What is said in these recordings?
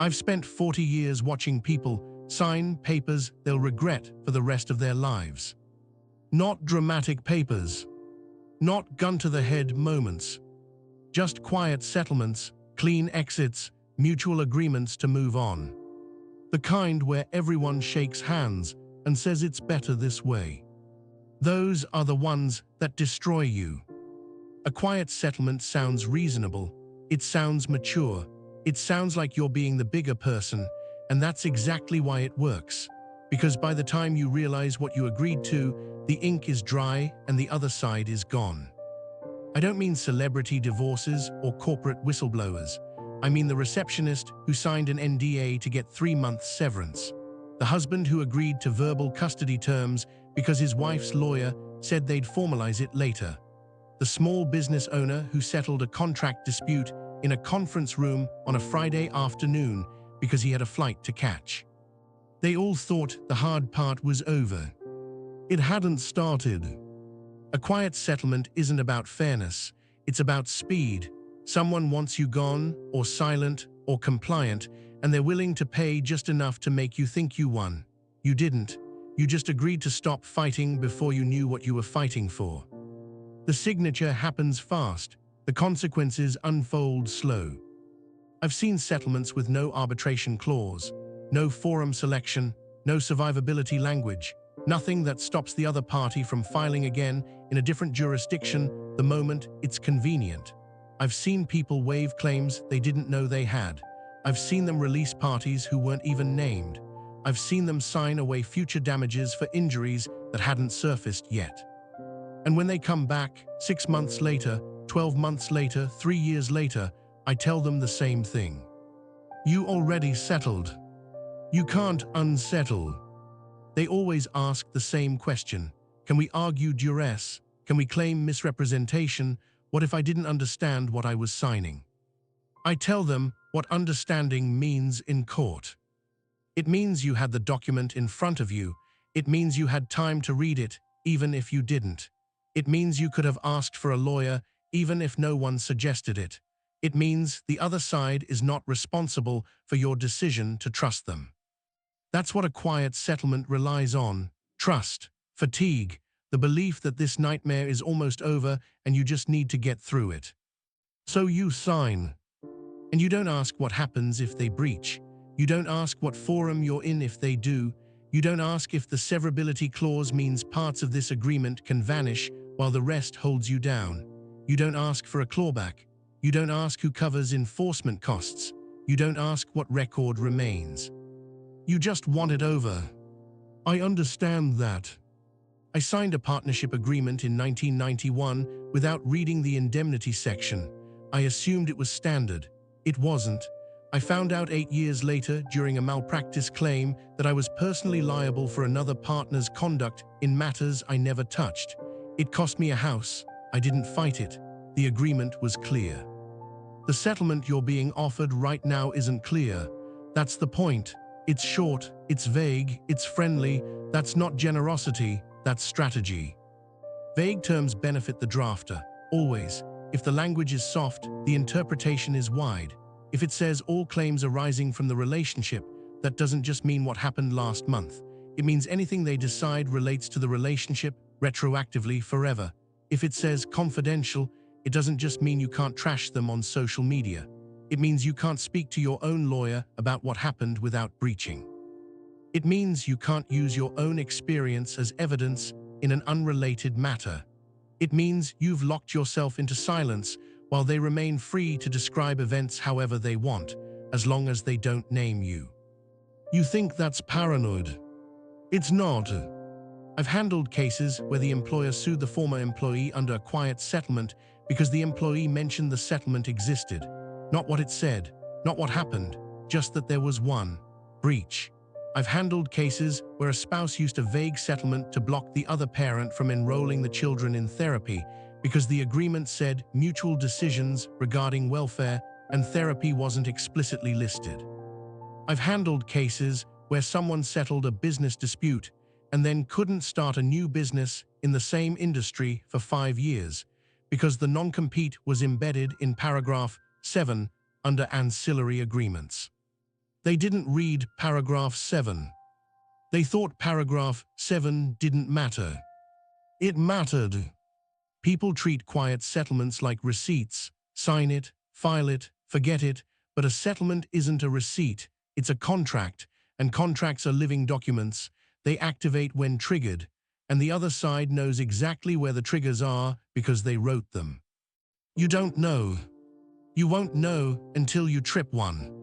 I've spent 40 years watching people sign papers they'll regret for the rest of their lives. Not dramatic papers, not gun-to-the-head moments, just quiet settlements, clean exits, mutual agreements to move on. The kind where everyone shakes hands and says it's better this way. Those are the ones that destroy you. A quiet settlement sounds reasonable. It sounds mature. It sounds like you're being the bigger person, and that's exactly why it works. Because by the time you realize what you agreed to, the ink is dry and the other side is gone. I don't mean celebrity divorces or corporate whistleblowers. I mean the receptionist who signed an NDA to get 3-month severance. The husband who agreed to verbal custody terms because his wife's lawyer said they'd formalize it later. The small business owner who settled a contract dispute in a conference room on a Friday afternoon because he had a flight to catch. They all thought the hard part was over. It hadn't started. A quiet settlement isn't about fairness, it's about speed. Someone wants you gone, or silent, or compliant, and they're willing to pay just enough to make you think you won. You didn't. You just agreed to stop fighting before you knew what you were fighting for. The signature happens fast. The consequences unfold slow. I've seen settlements with no arbitration clause, no forum selection, no survivability language, nothing that stops the other party from filing again in a different jurisdiction the moment it's convenient. I've seen people waive claims they didn't know they had. I've seen them release parties who weren't even named. I've seen them sign away future damages for injuries that hadn't surfaced yet. And when they come back, 6 months later, 12 months later, 3 years later, I tell them the same thing. You already settled. You can't unsettle. They always ask the same question. Can we argue duress? Can we claim misrepresentation? What if I didn't understand what I was signing? I tell them what understanding means in court. It means you had the document in front of you. It means you had time to read it, even if you didn't. It means you could have asked for a lawyer, even if no one suggested it. It means the other side is not responsible for your decision to trust them. That's what a quiet settlement relies on: trust, fatigue, the belief that this nightmare is almost over and you just need to get through it. So you sign. And you don't ask what happens if they breach. You don't ask what forum you're in if they do. You don't ask if the severability clause means parts of this agreement can vanish while the rest holds you down. You don't ask for a clawback. You don't ask who covers enforcement costs. You don't ask what record remains. You just want it over. I understand that. I signed a partnership agreement in 1991 without reading the indemnity section. I assumed it was standard. It wasn't. I found out 8 years later during a malpractice claim that I was personally liable for another partner's conduct in matters I never touched. It cost me a house. I didn't fight it. The agreement was clear. The settlement you're being offered right now isn't clear. That's the point. It's short, it's vague, it's friendly. That's not generosity, that's strategy. Vague terms benefit the drafter, always. If the language is soft, the interpretation is wide. If it says all claims arising from the relationship, that doesn't just mean what happened last month. It means anything they decide relates to the relationship retroactively forever. If it says confidential, it doesn't just mean you can't trash them on social media. It means you can't speak to your own lawyer about what happened without breaching. It means you can't use your own experience as evidence in an unrelated matter. It means you've locked yourself into silence while they remain free to describe events however they want, as long as they don't name you. You think that's paranoid? It's not. I've handled cases where the employer sued the former employee under a quiet settlement because the employee mentioned the settlement existed. Not what it said, not what happened, just that there was one breach. I've handled cases where a spouse used a vague settlement to block the other parent from enrolling the children in therapy because the agreement said mutual decisions regarding welfare and therapy wasn't explicitly listed. I've handled cases where someone settled a business dispute and then couldn't start a new business in the same industry for 5 years because the non-compete was embedded in paragraph 7 under ancillary agreements. They didn't read paragraph 7. They thought paragraph 7 didn't matter. It mattered. People treat quiet settlements like receipts. Sign it, file it, forget it, but a settlement isn't a receipt, it's a contract, and contracts are living documents. They activate when triggered, and the other side knows exactly where the triggers are because they wrote them. You don't know. You won't know until you trip one.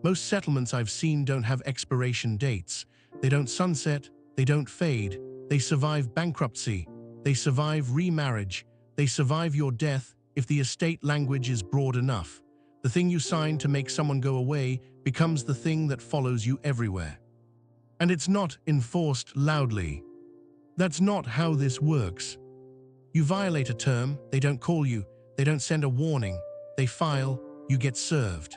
Most settlements I've seen don't have expiration dates. They don't sunset, they don't fade. They survive bankruptcy. They survive remarriage. They survive your death if the estate language is broad enough. The thing you sign to make someone go away becomes the thing that follows you everywhere. And it's not enforced loudly. That's not how this works. You violate a term, they don't call you, they don't send a warning, they file, you get served.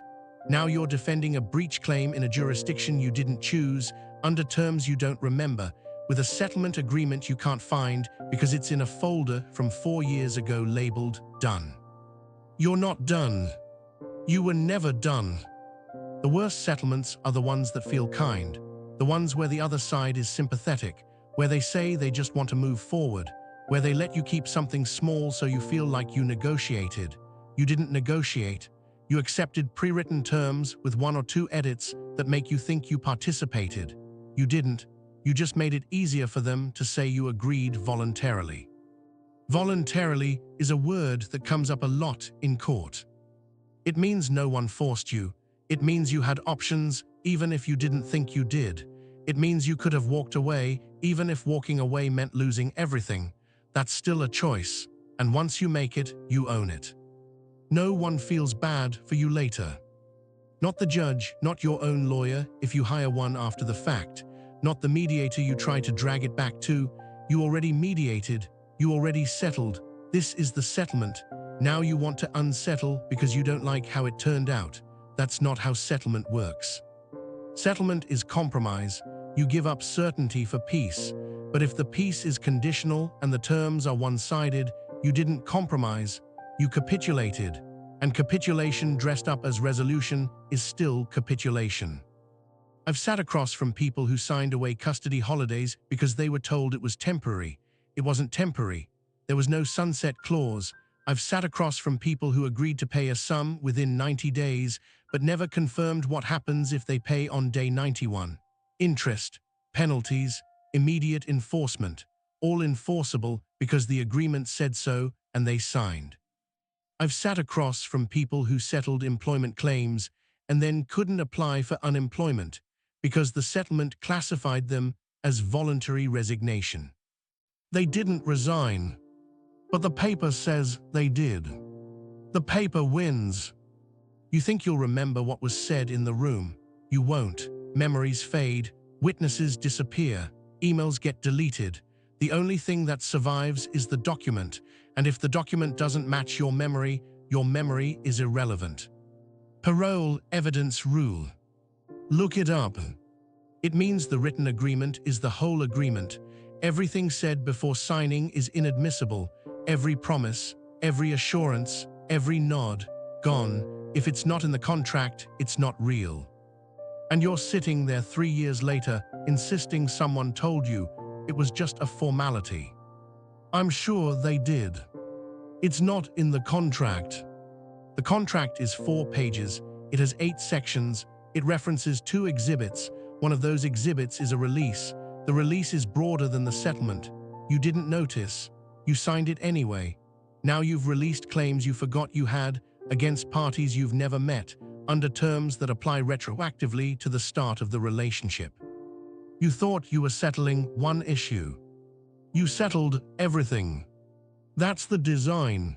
Now you're defending a breach claim in a jurisdiction you didn't choose, under terms you don't remember, with a settlement agreement you can't find because it's in a folder from 4 years ago labeled done. You're not done. You were never done. The worst settlements are the ones that feel kind, the ones where the other side is sympathetic, where they say they just want to move forward, where they let you keep something small so you feel like you negotiated. You didn't negotiate. You accepted pre-written terms with 1 or 2 edits that make you think you participated. You didn't. You just made it easier for them to say you agreed voluntarily. Voluntarily is a word that comes up a lot in court. It means no one forced you. It means you had options, even if you didn't think you did. It means you could have walked away, even if walking away meant losing everything. That's still a choice, and once you make it, you own it. No one feels bad for you later. Not the judge, not your own lawyer if you hire one after the fact, not the mediator you try to drag it back to. You already mediated, you already settled. This is the settlement. Now you want to unsettle because you don't like how it turned out. That's not how settlement works. Settlement is compromise. You give up certainty for peace. But if the peace is conditional and the terms are one-sided, you didn't compromise, you capitulated. And capitulation dressed up as resolution is still capitulation. I've sat across from people who signed away custody holidays because they were told it was temporary. It wasn't temporary. There was no sunset clause. I've sat across from people who agreed to pay a sum within 90 days, but never confirmed what happens if they pay on day 91. Interest, penalties, immediate enforcement, all enforceable because the agreement said so and they signed. I've sat across from people who settled employment claims and then couldn't apply for unemployment because the settlement classified them as voluntary resignation. They didn't resign, but the paper says they did. The paper wins. You think you'll remember what was said in the room. You won't. Memories fade, witnesses disappear, emails get deleted. The only thing that survives is the document, and if the document doesn't match your memory is irrelevant. Parole evidence rule. Look it up. It means the written agreement is the whole agreement. Everything said before signing is inadmissible. Every promise, every assurance, every nod, gone. If it's not in the contract, it's not real. And you're sitting there 3 years later, insisting someone told you it was just a formality. I'm sure they did. It's not in the contract. The contract is 4 pages. It has 8 sections. It references 2 exhibits. One of those exhibits is a release. The release is broader than the settlement. You didn't notice. You signed it anyway. Now you've released claims you forgot you had against parties you've never met, under terms that apply retroactively to the start of the relationship. You thought you were settling one issue. You settled everything. That's the design.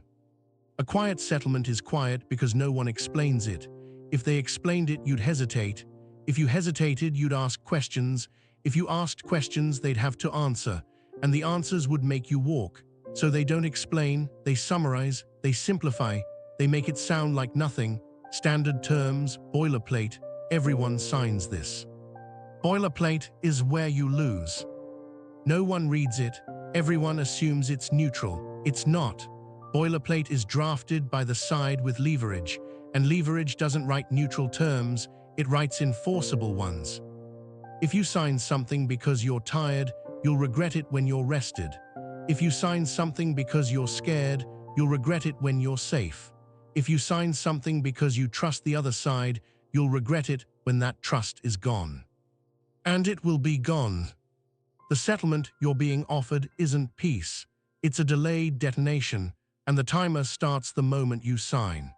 A quiet settlement is quiet because no one explains it. If they explained it, you'd hesitate. If you hesitated, you'd ask questions. If you asked questions, they'd have to answer, and the answers would make you walk. So they don't explain, they summarize, they simplify, they make it sound like nothing. Standard terms, boilerplate, everyone signs this. Boilerplate is where you lose. No one reads it, everyone assumes it's neutral. It's not. Boilerplate is drafted by the side with leverage, and leverage doesn't write neutral terms, It writes enforceable ones. If you sign something because you're tired, you'll regret it when you're rested. If you sign something because you're scared, you'll regret it when you're safe. If you sign something because you trust the other side, you'll regret it when that trust is gone. And it will be gone. The settlement you're being offered isn't peace. It's a delayed detonation, and the timer starts the moment you sign.